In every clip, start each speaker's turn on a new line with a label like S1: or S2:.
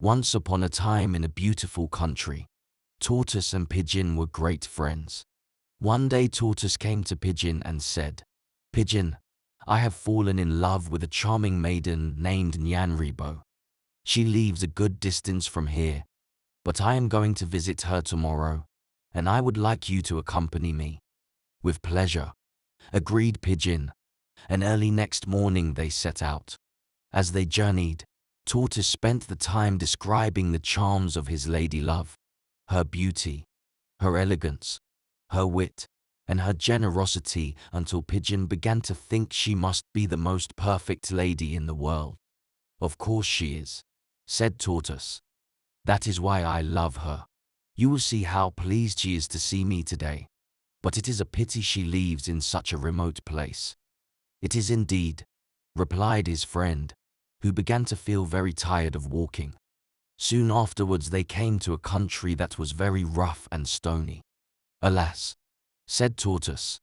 S1: Once upon a time in a beautiful country, Tortoise and Pigeon were great friends. One day Tortoise came to Pigeon and said, "Pigeon, I have fallen in love with a charming maiden named Nyanribo. She lives a good distance from here, but I am going to visit her tomorrow, and I would like you to accompany me." "With pleasure," agreed Pigeon, and early next morning they set out. As they journeyed, Tortoise spent the time describing the charms of his lady love, her beauty, her elegance, her wit, and her generosity until Pigeon began to think she must be the most perfect lady in the world. "Of course she is," said Tortoise. "That is why I love her. You will see how pleased she is to see me today. But it is a pity she lives in such a remote place." "It is indeed," replied his friend, who began to feel very tired of walking. Soon afterwards they came to a country that was very rough and stony. "Alas," said Tortoise,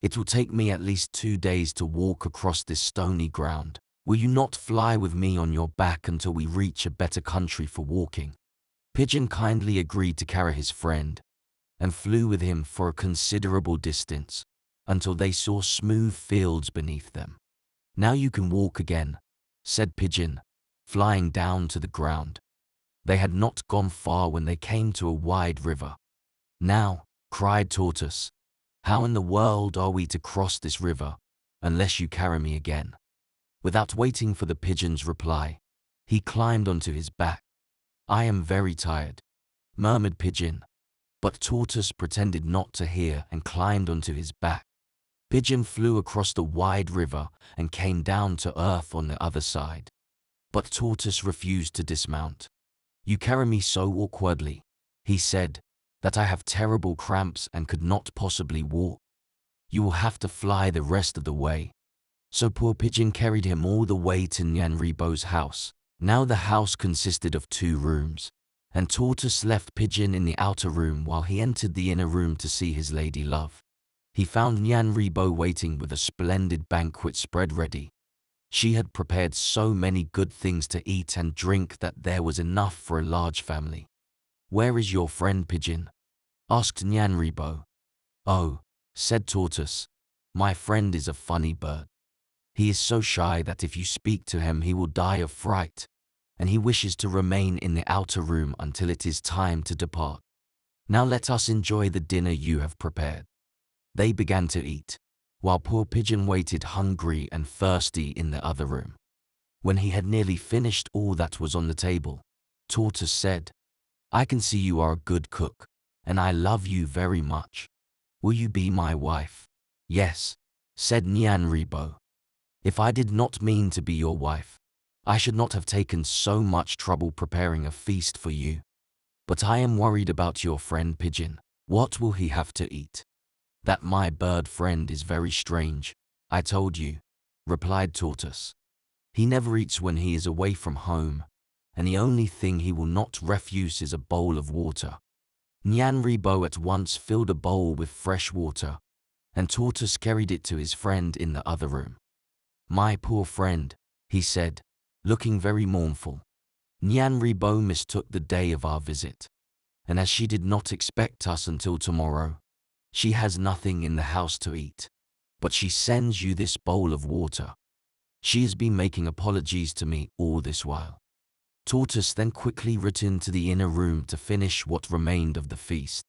S1: "it will take me at least 2 days to walk across this stony ground. Will you not fly with me on your back until we reach a better country for walking?" Pigeon kindly agreed to carry his friend, and flew with him for a considerable distance, until they saw smooth fields beneath them. "Now you can walk again," said Pigeon, flying down to the ground. They had not gone far when they came to a wide river. "Now," cried Tortoise, "how in the world are we to cross this river, unless you carry me again?" Without waiting for the Pigeon's reply, he climbed onto his back. "I am very tired," murmured Pigeon, but Tortoise pretended not to hear and climbed onto his back. Pigeon flew across the wide river and came down to earth on the other side. But Tortoise refused to dismount. "You carry me so awkwardly," he said, "that I have terrible cramps and could not possibly walk. You will have to fly the rest of the way." So poor Pigeon carried him all the way to Nyanribo's house. Now the house consisted of 2 rooms, and Tortoise left Pigeon in the outer room while he entered the inner room to see his lady love. He found Nyanribo waiting with a splendid banquet spread ready. She had prepared so many good things to eat and drink that there was enough for a large family. "Where is your friend Pigeon?" asked Nyanribo. "Oh," said Tortoise, "my friend is a funny bird. He is so shy that if you speak to him he will die of fright, and he wishes to remain in the outer room until it is time to depart. Now let us enjoy the dinner you have prepared." They began to eat, while poor Pigeon waited hungry and thirsty in the other room. When he had nearly finished all that was on the table, Tortoise said, "I can see you are a good cook, and I love you very much. Will you be my wife?" "Yes," said Nyanribo. "If I did not mean to be your wife, I should not have taken so much trouble preparing a feast for you. But I am worried about your friend Pigeon. What will he have to eat?" "That my bird friend is very strange, I told you," replied Tortoise. "He never eats when he is away from home, and the only thing he will not refuse is a bowl of water." Nyanribo at once filled a bowl with fresh water, and Tortoise carried it to his friend in the other room. "My poor friend," he said, looking very mournful. "Nyanribo mistook the day of our visit, and as she did not expect us until tomorrow, she has nothing in the house to eat, but she sends you this bowl of water. She has been making apologies to me all this while." Tortoise then quickly returned to the inner room to finish what remained of the feast.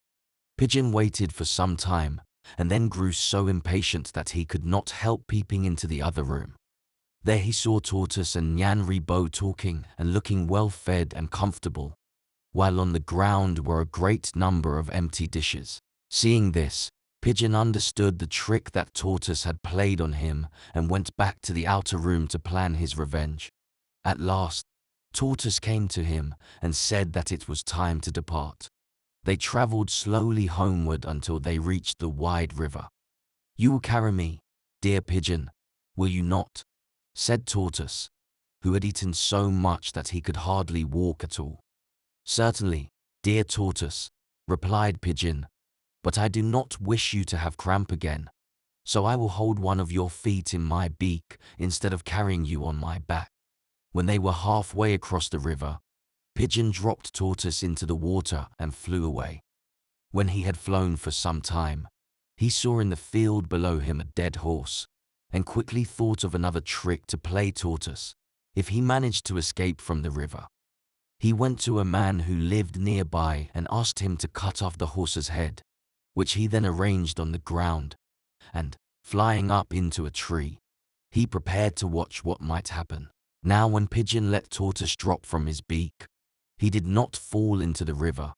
S1: Pigeon waited for some time, and then grew so impatient that he could not help peeping into the other room. There he saw Tortoise and Nyanribo talking and looking well fed and comfortable, while on the ground were a great number of empty dishes. Seeing this, Pigeon understood the trick that Tortoise had played on him and went back to the outer room to plan his revenge. At last, Tortoise came to him and said that it was time to depart. They traveled slowly homeward until they reached the wide river. "You will carry me, dear Pigeon, will you not?" said Tortoise, who had eaten so much that he could hardly walk at all. "Certainly, dear Tortoise," replied Pigeon, "but I do not wish you to have cramp again, so I will hold one of your feet in my beak instead of carrying you on my back." When they were halfway across the river, Pigeon dropped Tortoise into the water and flew away. When he had flown for some time, he saw in the field below him a dead horse, and quickly thought of another trick to play Tortoise if he managed to escape from the river. He went to a man who lived nearby and asked him to cut off the horse's head, which he then arranged on the ground, and, flying up into a tree, he prepared to watch what might happen. Now when Pigeon let Tortoise drop from his beak, he did not fall into the river,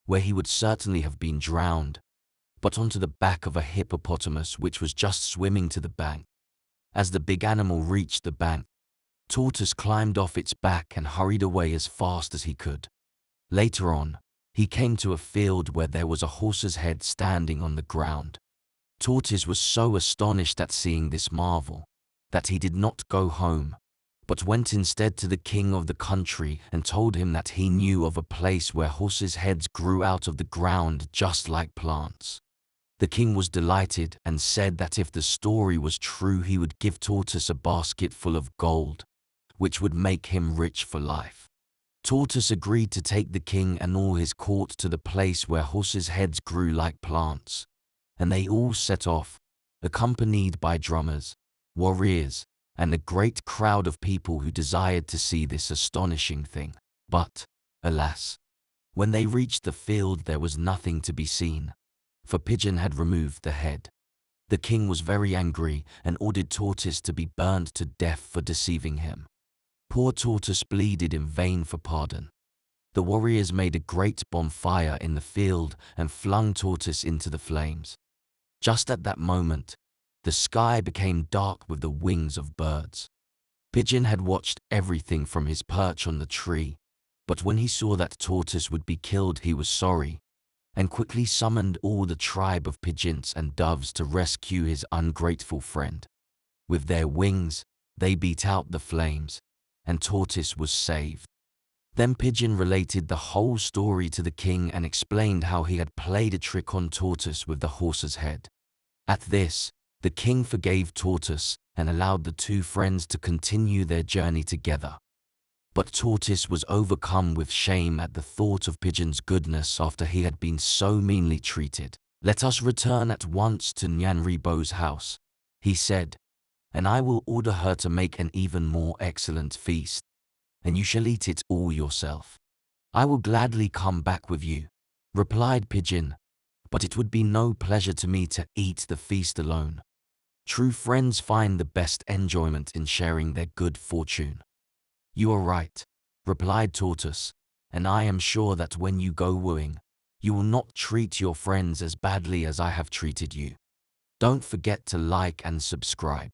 S1: where he would certainly have been drowned, but onto the back of a hippopotamus which was just swimming to the bank. As the big animal reached the bank, Tortoise climbed off its back and hurried away as fast as he could. Later on, he came to a field where there was a horse's head standing on the ground. Tortoise was so astonished at seeing this marvel that he did not go home, but went instead to the king of the country and told him that he knew of a place where horses' heads grew out of the ground just like plants. The king was delighted and said that if the story was true, he would give Tortoise a basket full of gold, which would make him rich for life. Tortoise agreed to take the king and all his court to the place where horses' heads grew like plants, and they all set off, accompanied by drummers, warriors, and a great crowd of people who desired to see this astonishing thing. But, alas, when they reached the field there was nothing to be seen, for Pigeon had removed the head. The king was very angry and ordered Tortoise to be burned to death for deceiving him. Poor Tortoise pleaded in vain for pardon. The warriors made a great bonfire in the field and flung Tortoise into the flames. Just at that moment, the sky became dark with the wings of birds. Pigeon had watched everything from his perch on the tree, but when he saw that Tortoise would be killed, he was sorry, and quickly summoned all the tribe of pigeons and doves to rescue his ungrateful friend. With their wings, they beat out the flames, and Tortoise was saved. Then Pigeon related the whole story to the king and explained how he had played a trick on Tortoise with the horse's head. At this, the king forgave Tortoise and allowed the two friends to continue their journey together. But Tortoise was overcome with shame at the thought of Pigeon's goodness after he had been so meanly treated. "Let us return at once to Nyan Ribo's house," he said, "and I will order her to make an even more excellent feast, and you shall eat it all yourself." "I will gladly come back with you," replied Pigeon, "but it would be no pleasure to me to eat the feast alone. True friends find the best enjoyment in sharing their good fortune." "You are right," replied Tortoise, "and I am sure that when you go wooing, you will not treat your friends as badly as I have treated you. Don't forget to like and subscribe.